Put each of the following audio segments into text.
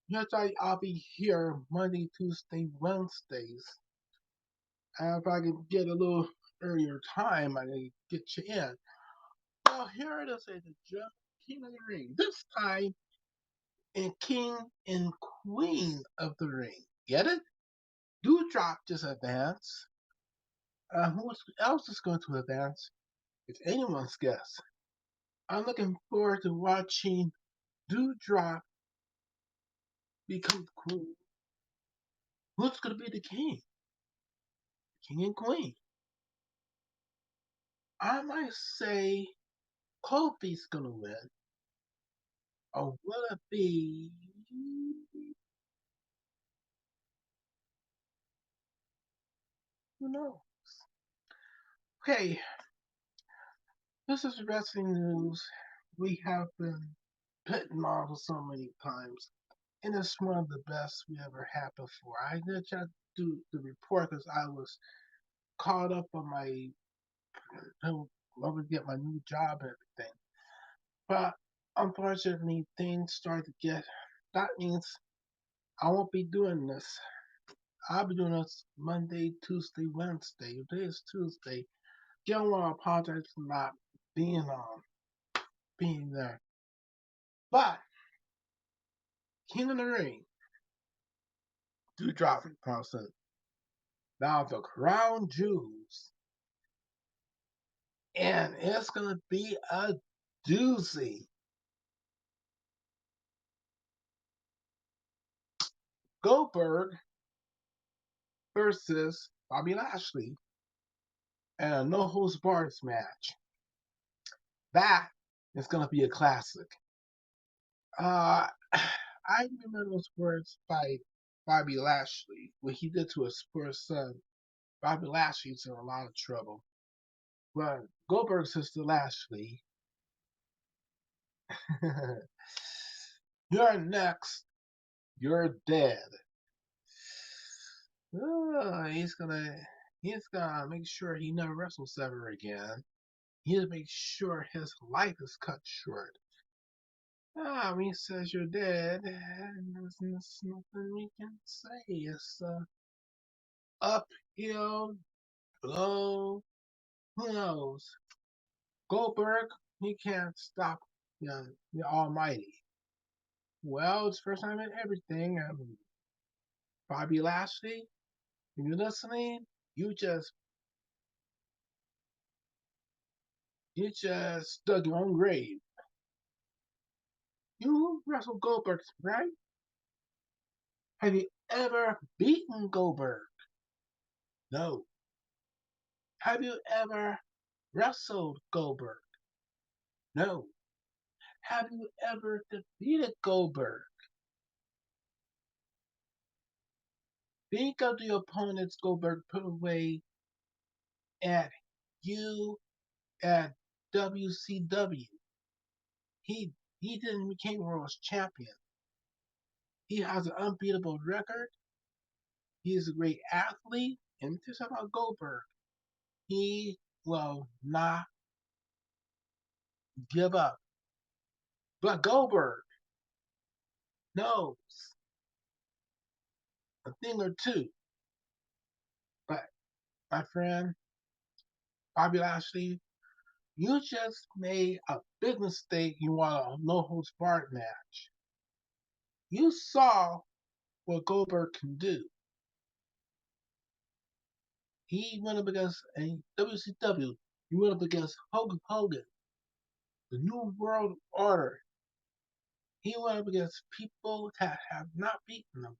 Yes, I'll be here Monday, Tuesday, Wednesdays. And if I can get a little earlier time, I can get you in. Well, here it is, ladies and gentlemen, King of the Ring. This time in King and Queen of the Ring. Get it? Dewdrop just advanced. Who else is going to advance? It's anyone's guess. I'm looking forward to watching Dewdrop become queen. Who's going to be the king? King and queen. I might say Kofi's going to win. Or will it be? Who knows? Okay, this is wrestling news we have been putting on so many times. And it's one of the best we ever had before. I did try to do the report because I was caught up on my over to get my new job and everything. But unfortunately, things started to get. That means I won't be doing this. I'll be doing this Monday, Tuesday, Wednesday. Today is Tuesday. Don't want to apologize for not being there. But King of the Ring, do drop it, person. Now the crown jewels, and it's gonna be a doozy. Goldberg versus Bobby Lashley and a no holds barred match. That is gonna be a classic. Uh, I remember those words by Bobby Lashley when he did to his first son. Bobby Lashley's in a lot of trouble. But Goldberg's sister Lashley, you're next. You're dead. He's gonna make sure he never wrestles ever again. He'll make sure his life is cut short. When he says you're dead, there's nothing we can say. It's uphill, low, who knows? Goldberg, he can't stop the Almighty. Well, it's first time in everything. Bobby Lashley, if you're listening, you just you just dug your own grave. You wrestled Goldberg, right? Have you ever beaten Goldberg? No. Have you ever wrestled Goldberg? No. Have you ever defeated Goldberg? Think of the opponents Goldberg put away at you at WCW. He he didn't become world champion. He has an unbeatable record. He is a great athlete. And just about Goldberg, he will not give up. But Goldberg knows a thing or two. But my friend Bobby Lashley, you just made a big mistake. You want a no holds barred match. You saw what Goldberg can do. He went up against a WCW. He went up against Hogan, the New World Order. He went up against people that have not beaten him.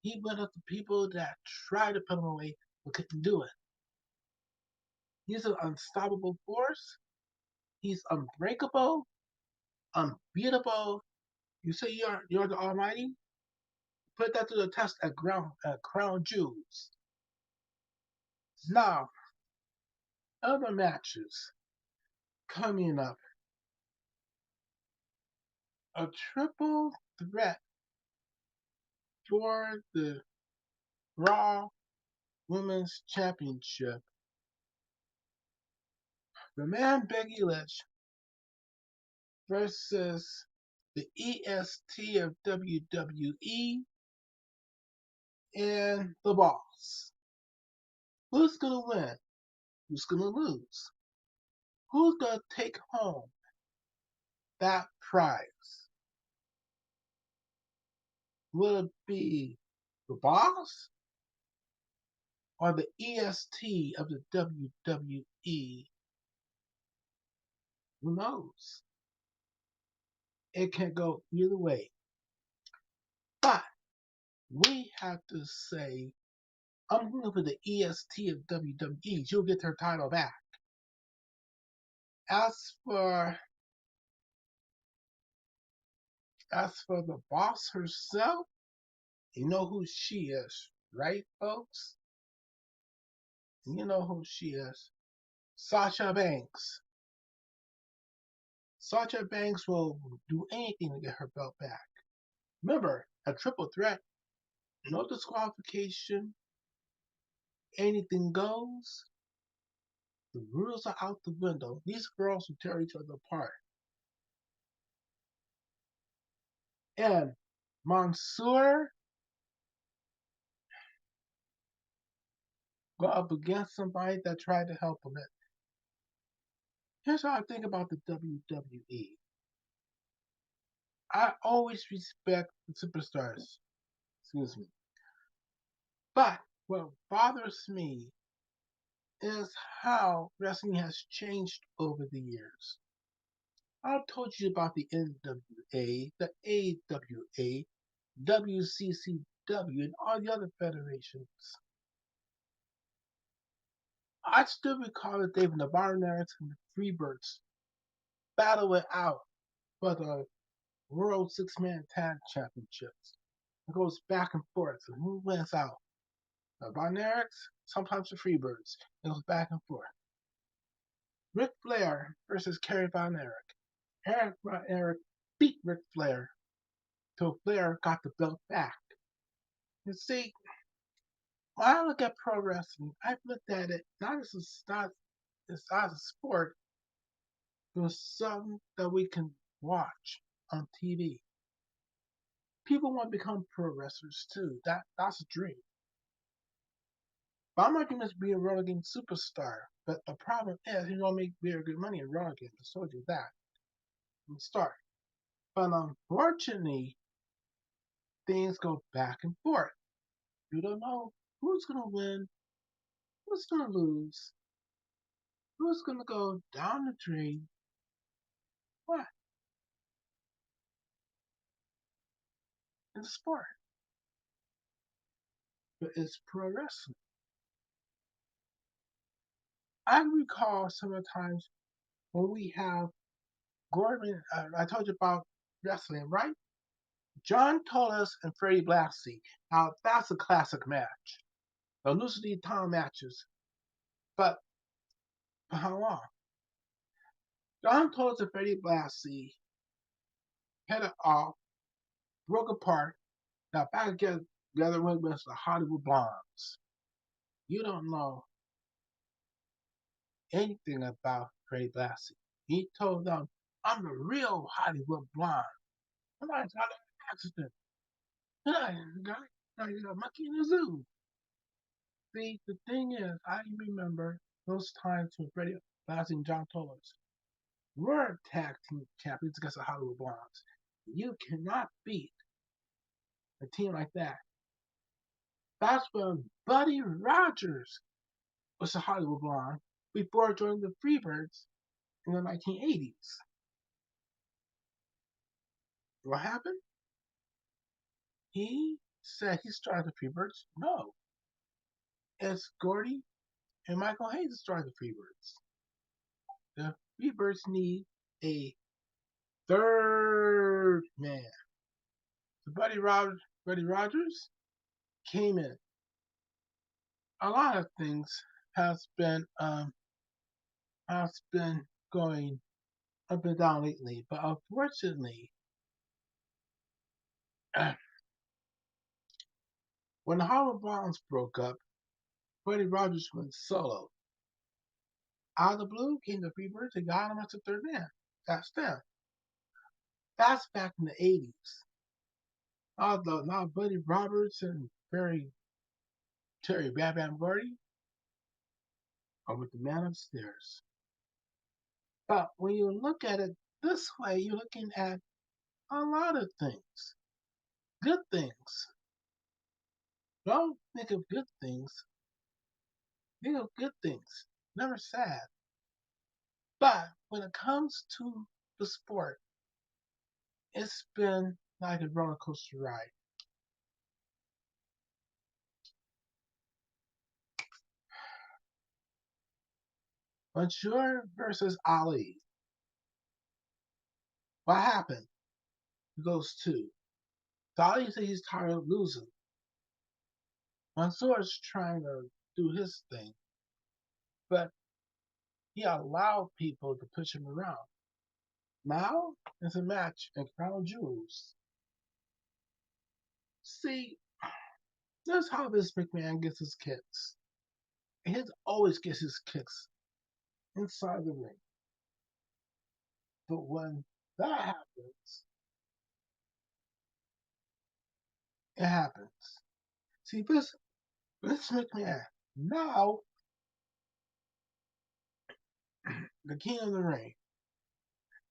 He went up to people that tried to put him away but couldn't do it. He's an unstoppable force. He's unbreakable, unbeatable. You say you're the Almighty? Put that to the test at Crown Jewels. Now, other matches coming up. A triple threat for the Raw Women's Championship. The man Becky Lynch versus the EST of WWE, and the boss. Who's gonna win? Who's gonna lose? Who's gonna take home that prize? Will it be the boss or the EST of the WWE? Who knows? It can go either way. But we have to say, I'm going for the EST of WWE. She'll get her title back. As for the boss herself, you know who she is, right, folks? You know who she is. Sasha Banks. Sasha Banks will do anything to get her belt back. Remember, a triple threat, no disqualification, anything goes. The rules are out the window. These girls will tear each other apart. And Mansoor go up against somebody that tried to help him. Here's how I think about the WWE. I always respect the superstars. Excuse me. But what bothers me is how wrestling has changed over the years. I told you about the NWA, the AWA, WCCW, and all the other federations. I still recall the day when the Barbarians and the Freebirds battle it out for the World Six-Man Tag Championships. It goes back and forth, and who wins out? The Barbarians, sometimes the Freebirds. It goes back and forth. Ric Flair versus Kerry Von Erich. Eric Von Erich beat Ric Flair till Flair got the belt back. You see, when I look at pro wrestling, I've looked at it not as a sport, but something that we can watch on TV. People want to become pro wrestlers too. That's a dream. But I'm not going to be a Rolling superstar. But the problem is, you don't make very good money in Raw games. I told you that from the start. But unfortunately, things go back and forth. You don't know who's going to win, who's going to lose, who's going to go down the drain. What? In the sport. But it's pro wrestling. I recall some of the times when we have Gordon, I told you about wrestling, right? John Tolos and Freddie Blassie. Now, that's a classic match. Those used to be time matches. But for how long? John Tolos and Freddie Blassie headed off, broke apart, got back together with the Hollywood Blondes. You don't know anything about Freddie Blassie. He told them, I'm the real Hollywood Blonde. I'm not an accident. I got a monkey in the zoo. See, the thing is, I remember those times when Freddie Blassie and John Tolos were tag team champions against the Hollywood Blondes. You cannot beat a team like that. That's when Buddy Rogers was a Hollywood Blonde before joining the Freebirds in the 1980s. What happened? He said he started the Freebirds. No, it's Gordy and Michael Hayes that started the Freebirds. The Freebirds need a third man. So Buddy Rogers came in. A lot of things has been going up and down lately, but unfortunately, when the Hollywood Blondes broke up, Buddy Rogers went solo. Out of the blue came the Freebirds and got him as a third man. That's them. That's back in the 80s. Although not Buddy Roberts and Terry Bam Bam Gordy are with the man upstairs. But when you look at it this way, you're looking at a lot of things. Good things. Don't think of good things. Think of good things. Never sad. But when it comes to the sport, it's been like a roller coaster ride. Mansoor versus Ali. What happened? He goes two. Ali says he's tired of losing. Mansoor's trying to do his thing, but he allowed people to push him around. Now it's a match in Crown Jewels. See, that's how this McMahon gets his kicks. He always gets his kicks inside the ring. But when that happens, it happens. See, this McMahon, now the king of the ring.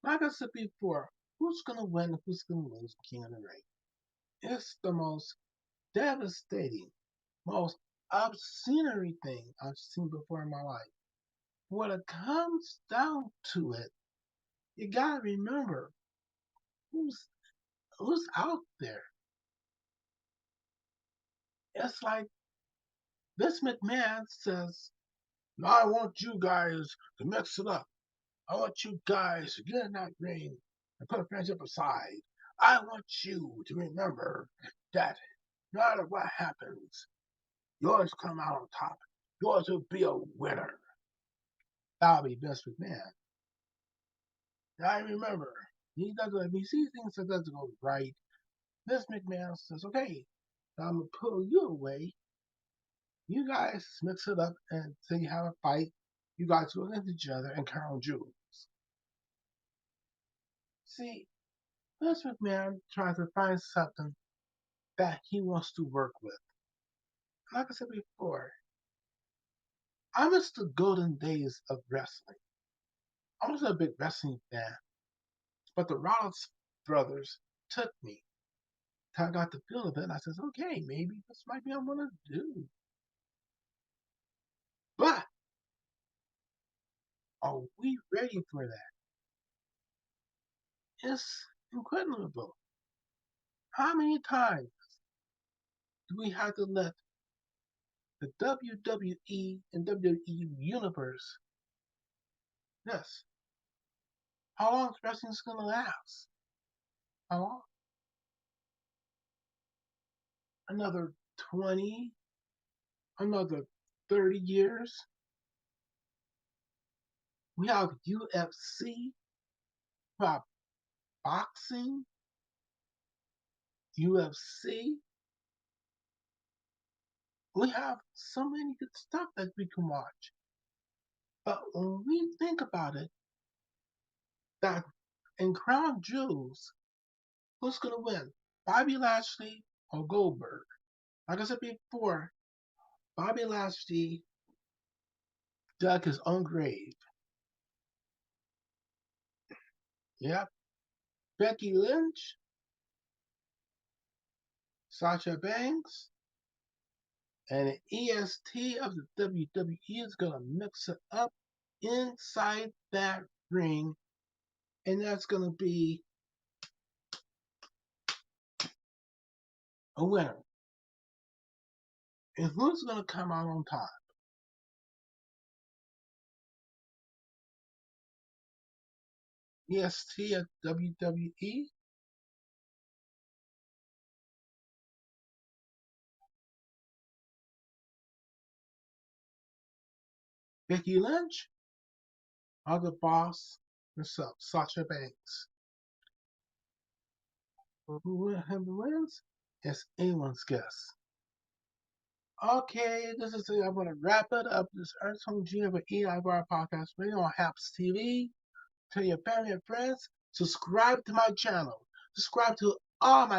Like I said before, who's gonna win? Who's gonna lose the king of the ring? It's the most devastating, most obscenary thing I've seen before in my life. When it comes down to it, you gotta remember who's who's out there. It's like this McMahon says, "No, I want you guys to mix it up. I want you guys to get in that ring and put friendship aside. I want you to remember that no matter what happens, yours come out on top. Yours will be a winner." That'll be Vince McMahon. Now I remember, he does if he sees things that doesn't go right, Vince McMahon says, "Okay, I'm gonna pull you away. You guys mix it up and say you have a fight. You guys go against each other and Crown Jewels." See, Vince McMahon tries to find something that he wants to work with. Like I said before, I miss the golden days of wrestling. I was a big wrestling fan, but the Rollins brothers took me. I got the feel of it, and I says, "Okay, maybe this might be what I'm gonna do." But are we ready for that? It's incredible. How many times do we have to let the WWE and WWE universe? Yes. How long is wrestling gonna last? How long? Another 20? Another 30 years? We have UFC, we have boxing, UFC. We have so many good stuff that we can watch. But when we think about it, that in Crown Jewels, who's going to win? Bobby Lashley or Goldberg? Like I said before, Bobby Lashley dug his own grave. Yep. Becky Lynch, Sasha Banks, and the EST of the WWE is going to mix it up inside that ring, and that's going to be a winner. And who's going to come out on top? EST at WWE, Becky Lynch, or the boss herself, Sasha Banks. Who wins? It's anyone's guess. Okay, this is it. I'm going to wrap it up. This Earth Home G of an EI Bar podcast radio on Haps TV. Tell your family and friends. Subscribe to my channel. Subscribe to all my